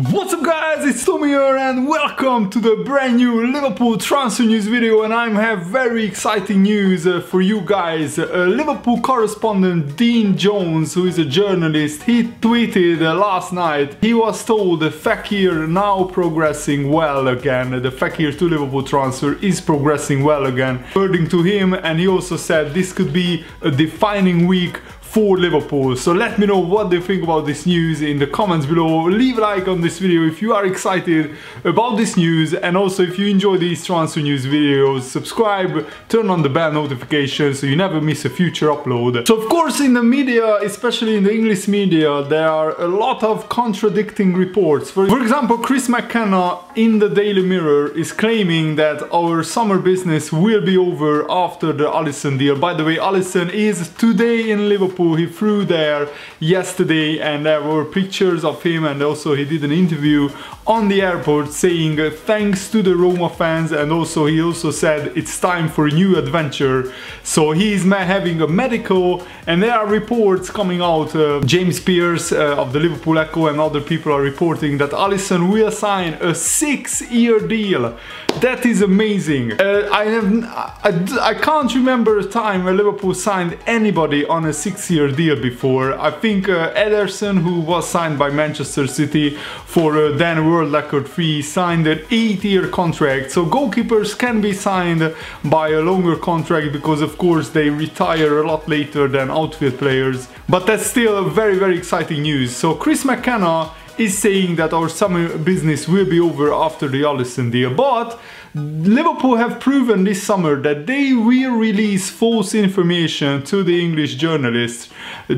What's up guys, it's Tommy here and welcome to the brand new Liverpool transfer news video, and I have very exciting news for you guys. Liverpool correspondent Dean Jones, who is a journalist, he tweeted last night he was told the Fekir now progressing well again. The Fekir to Liverpool transfer is progressing well again, according to him, and he also said this could be a defining week for Liverpool. So let me know what they think about this news in the comments below. Leave a like on this video if you are excited about this news, and also if you enjoy these transfer news videos, subscribe, turn on the bell notification so you never miss a future upload. So of course in the media, especially in the English media, there are a lot of contradicting reports. For example, Chris McKenna in the Daily Mirror is claiming that our summer business will be over after the Alisson deal. By the way, Alisson is today in Liverpool. He flew there yesterday and there were pictures of him, and also he did an interview on the airport saying thanks to the Roma fans, and also he also said it's time for a new adventure. So he's having a medical, and there are reports coming out. James Pearce of the Liverpool Echo and other people are reporting that Alisson will sign a 6-year deal. That is amazing. I can't remember a time where Liverpool signed anybody on a 6-year deal before. I think Ederson, who was signed by Manchester City for then world record fee, signed an 8-year contract. So goalkeepers can be signed by a longer contract because of course they retire a lot later than outfield players. But that's still very exciting news. So Chris McKenna is saying that our summer business will be over after the Alisson deal, but Liverpool have proven this summer that they will release false information to the English journalists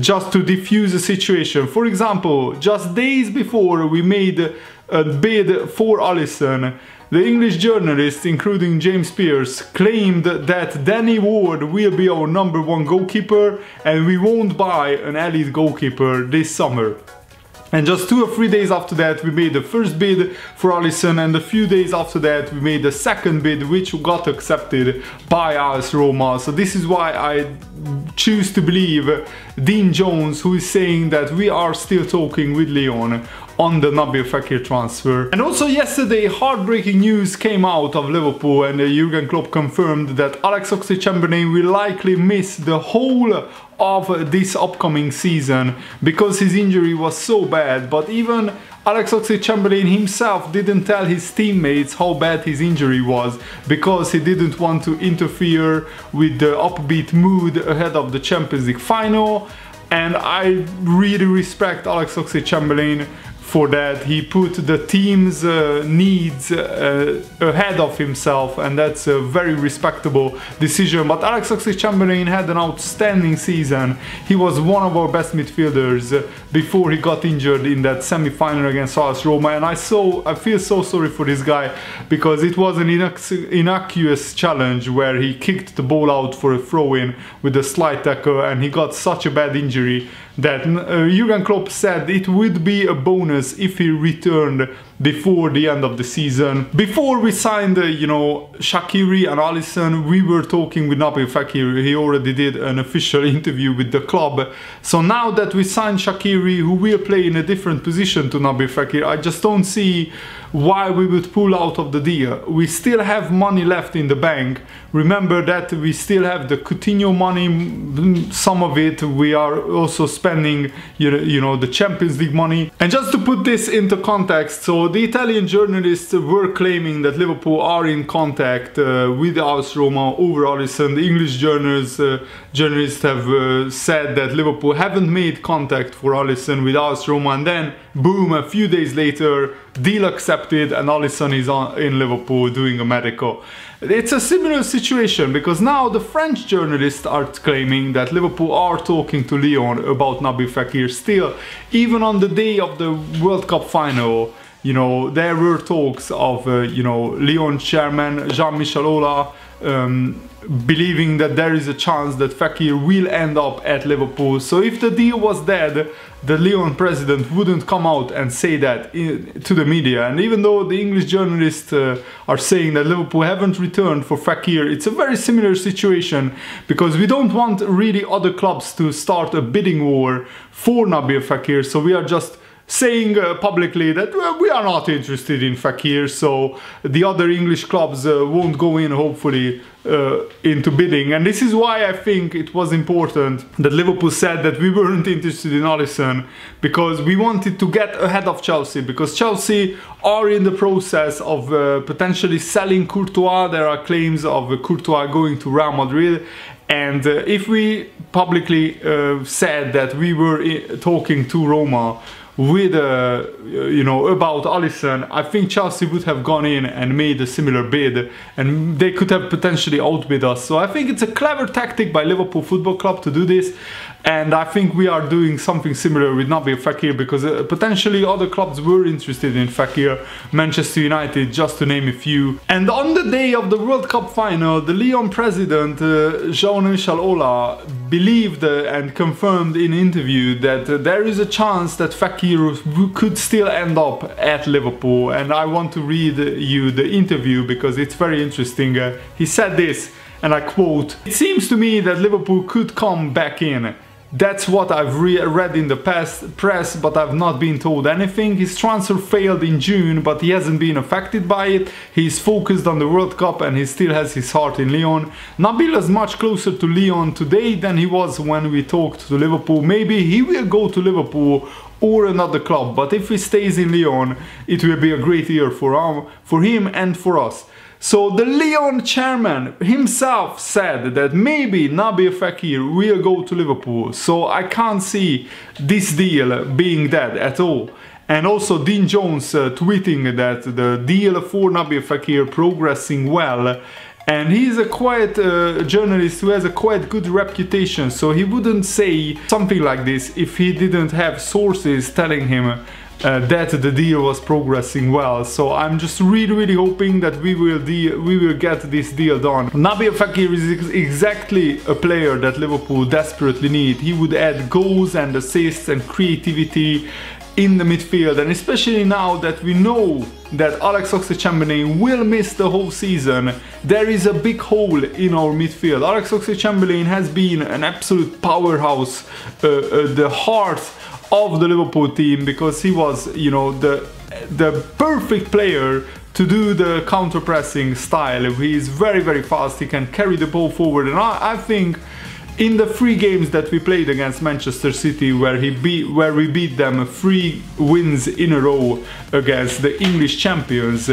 just to diffuse the situation. For example, just days before we made a bid for Alisson, the English journalists, including James Pearce, claimed that Danny Ward will be our #1 goalkeeper and we won't buy an elite goalkeeper this summer. And just 2 or 3 days after that we made the first bid for Alisson, and a few days after that we made the second bid, which got accepted by AS Roma. So this is why I choose to believe Dean Jones, who is saying that we are still talking with Lyon on the Nabil Fekir transfer. And also yesterday heartbreaking news came out of Liverpool, and Jurgen Klopp confirmed that Alex Oxlade-Chamberlain will likely miss the whole of this upcoming season because his injury was so bad. But even Alex Oxlade-Chamberlain himself didn't tell his teammates how bad his injury was because he didn't want to interfere with the upbeat mood ahead of the Champions League final. And I really respect Alex Oxlade-Chamberlain for that. He put the team's needs ahead of himself, and that's a very respectable decision. But Alex Oxlade-Chamberlain had an outstanding season. He was one of our best midfielders before he got injured in that semi-final against AS Roma, and I feel so sorry for this guy because it was an innocuous challenge where he kicked the ball out for a throw-in with a slide tackle, and he got such a bad injury that Jurgen Klopp said it would be a bonus if he returned before the end of the season. Before we signed, Shaqiri and Alisson, we were talking with Nabil Fekir. He already did an official interview with the club. So now that we signed Shaqiri, who will play in a different position to Nabil Fekir, I just don't see why we would pull out of the deal. We still have money left in the bank. Remember that we still have the Coutinho money, some of it. We are also spending, the Champions League money. And just to put this into context, so the Italian journalists were claiming that Liverpool are in contact with AS Roma over Alisson. The English journalists have said that Liverpool haven't made contact for Alisson with AS Roma, and then boom, a few days later, deal accepted and Alisson is in Liverpool doing a medical. It's a similar situation because now the French journalists are claiming that Liverpool are talking to Lyon about Nabil Fekir still, even on the day of the World Cup final. There were talks of, Lyon chairman Jean-Michel Aulas believing that there is a chance that Fekir will end up at Liverpool. So if the deal was dead, the Lyon president wouldn't come out and say that to the media. And even though the English journalists are saying that Liverpool haven't returned for Fekir, it's a very similar situation because we don't want really other clubs to start a bidding war for Nabil Fekir. So we are just saying publicly that we are not interested in Fekir, so the other English clubs won't go in, hopefully, into bidding. And this is why I think it was important that Liverpool said that we weren't interested in Alisson, because we wanted to get ahead of Chelsea, because Chelsea are in the process of potentially selling Courtois. There are claims of Courtois going to Real Madrid. And if we publicly said that we were talking to Roma with you know, about Alisson, I think Chelsea would have gone in and made a similar bid, and they could have potentially outbid us. So I think it's a clever tactic by Liverpool Football Club to do this, and I think we are doing something similar with Nabil Fekir, because potentially other clubs were interested in Fekir, Manchester United, just to name a few. And on the day of the World Cup final, the Lyon president, Jean-Michel Aulas, believed and confirmed in an interview that there is a chance that Fekir could still end up at Liverpool. And I want to read you the interview because it's very interesting. He said this, and I quote, "It seems to me that Liverpool could come back in. That's what I've read in the press, but I've not been told anything. His transfer failed in June, but he hasn't been affected by it. He's focused on the World Cup and he still has his heart in Lyon. Nabil is much closer to Lyon today than he was when we talked to Liverpool. Maybe he will go to Liverpool or another club, but if he stays in Lyon, it will be a great year for him and for us." So the Lyon chairman himself said that maybe Nabil Fekir will go to Liverpool. So I can't see this deal being dead at all. And also Dean Jones tweeting that the deal for Nabil Fekir progressing well. And he's a quiet journalist who has a quite good reputation. So he wouldn't say something like this if he didn't have sources telling him that the deal was progressing well. So I'm just really hoping that we will get this deal done. Nabil Fekir is exactly a player that Liverpool desperately need. He would add goals and assists and creativity in the midfield, and especially now that we know that Alex Oxlade-Chamberlain will miss the whole season, there is a big hole in our midfield. Alex Oxlade-Chamberlain has been an absolute powerhouse, the heart of the Liverpool team, because he was, you know, the perfect player to do the counter-pressing style. He is very fast, he can carry the ball forward, and I think in the 3 games that we played against Manchester City, where we beat them 3 wins in a row against the English champions,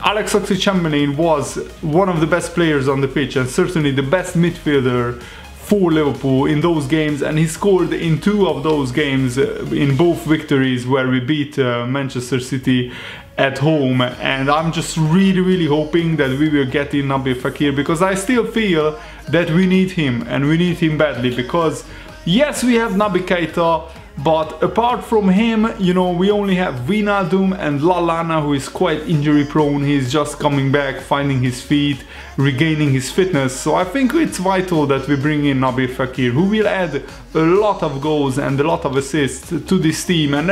Alex Oxlade-Chamberlain was one of the best players on the pitch and certainly the best midfielder for Liverpool in those games, and he scored in 2 of those games in both victories where we beat Manchester City at home. And I'm just really hoping that we will get in Nabil Fekir, because I still feel that we need him, and we need him badly, because yes, we have Naby Keita, but apart from him, you know, we only have Wijnaldum and Lallana, who is quite injury prone. He's just coming back, finding his feet, regaining his fitness. So I think it's vital that we bring in Nabil Fekir, who will add a lot of goals and a lot of assists to this team. And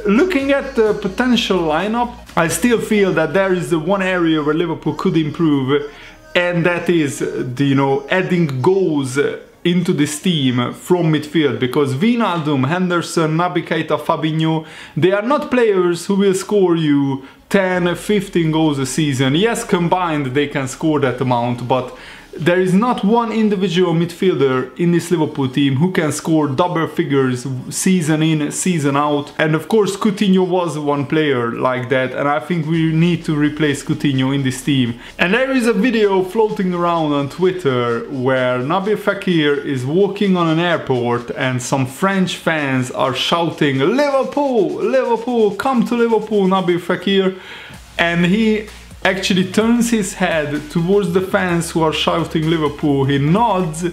looking at the potential lineup, I still feel that there is the one area where Liverpool could improve, and that is the, you know, adding goals into this team from midfield, because Wijnaldum, Henderson, Naby Keita, Fabinho, they are not players who will score you 10, 15 goals a season. Yes, combined they can score that amount, but there is not one individual midfielder in this Liverpool team who can score double figures season in, season out. And of course Coutinho was one player like that, and I think we need to replace Coutinho in this team. And there is a video floating around on Twitter where Nabil Fekir is walking on an airport and some French fans are shouting, "Liverpool! Liverpool! Come to Liverpool, Nabil Fekir!" And he actually turns his head towards the fans who are shouting Liverpool. He nods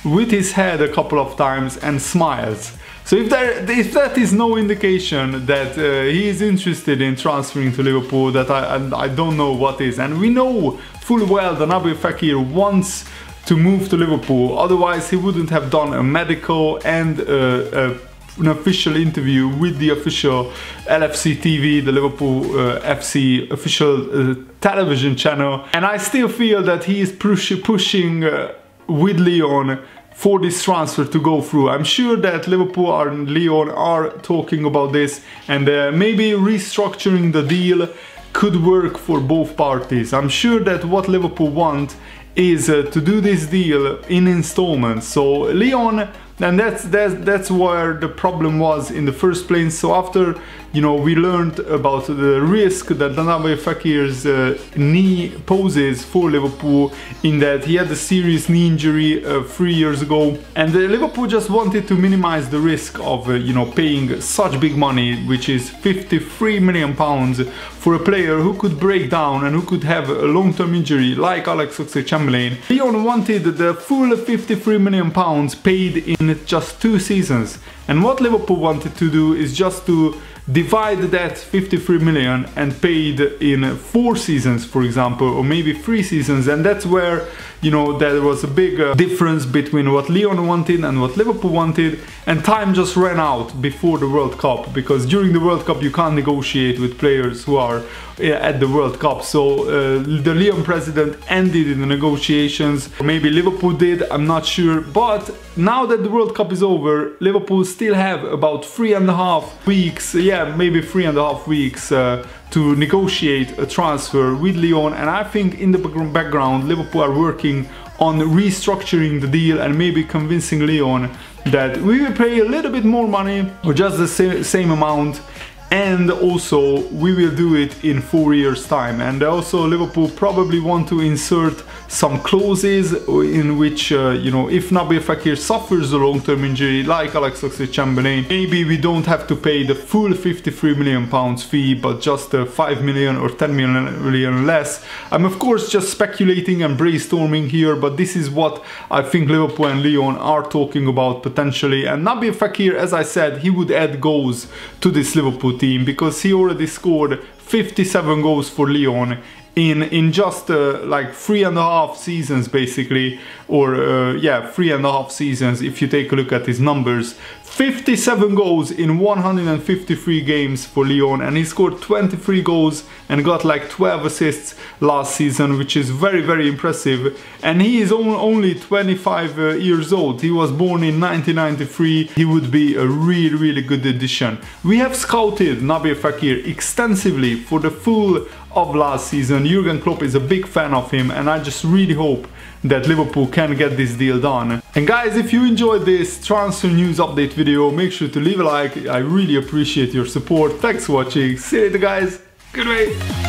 with his head a couple of times and smiles. So if that is no indication that he is interested in transferring to Liverpool, that I don't know what is. And we know full well that Nabil Fekir wants to move to Liverpool, otherwise he wouldn't have done a medical and an official interview with the official LFC TV, the Liverpool FC official television channel. And I still feel that he is pushing with Lyon for this transfer to go through. I'm sure that Liverpool and Lyon are talking about this, and maybe restructuring the deal could work for both parties. I'm sure that what Liverpool want is to do this deal in installments. So Lyon, and that's where the problem was in the first place. So after, you know, we learned about the risk that Naby Fekir's knee poses for Liverpool, in that he had a serious knee injury 3 years ago, and Liverpool just wanted to minimize the risk of you know, paying such big money, which is 53 million pounds for a player who could break down and who could have a long-term injury like Alex Oxlade-Chamberlain. Lyon wanted the full 53 million pounds paid in just 2 seasons, and what Liverpool wanted to do is just to divide that 53 million and paid in 4 seasons, for example, or maybe 3 seasons. And that's where, you know, there was a big difference between what Lyon wanted and what Liverpool wanted, and time just ran out before the World Cup, because during the World Cup you can't negotiate with players who are at the World Cup. So the Lyon president ended the negotiations. Maybe Liverpool did, I'm not sure. But now that the World Cup is over, Liverpool still have about 3.5 weeks, yeah, maybe 3.5 weeks to negotiate a transfer with Lyon. And I think in the background Liverpool are working on restructuring the deal and maybe convincing Lyon that we will pay a little bit more money or just the same amount, and also we will do it in 4 years time. And also Liverpool probably want to insert some clauses in which you know, if Naby Fekir suffers a long-term injury like Alex Oxlade-Chamberlain, maybe we don't have to pay the full 53 million pounds fee, but just 5 million or 10 million less. I'm of course just speculating and brainstorming here, but this is what I think Liverpool and Lyon are talking about potentially. And Naby Fekir, as I said, he would add goals to this Liverpool team, because he already scored 57 goals for Lyon in just like 3.5 seasons basically, or yeah, 3.5 seasons if you take a look at his numbers. 57 goals in 153 games for Lyon, and he scored 23 goals and got like 12 assists last season, which is very, very impressive. And he is only 25 years old. He was born in 1993. He would be a really, really good addition. We have scouted Naby Fekir extensively for the full of last season. Jurgen Klopp is a big fan of him, and I just really hope that Liverpool can get this deal done. And guys, if you enjoyed this transfer news update video, make sure to leave a like. I really appreciate your support. Thanks for watching. See you later guys. Goodbye.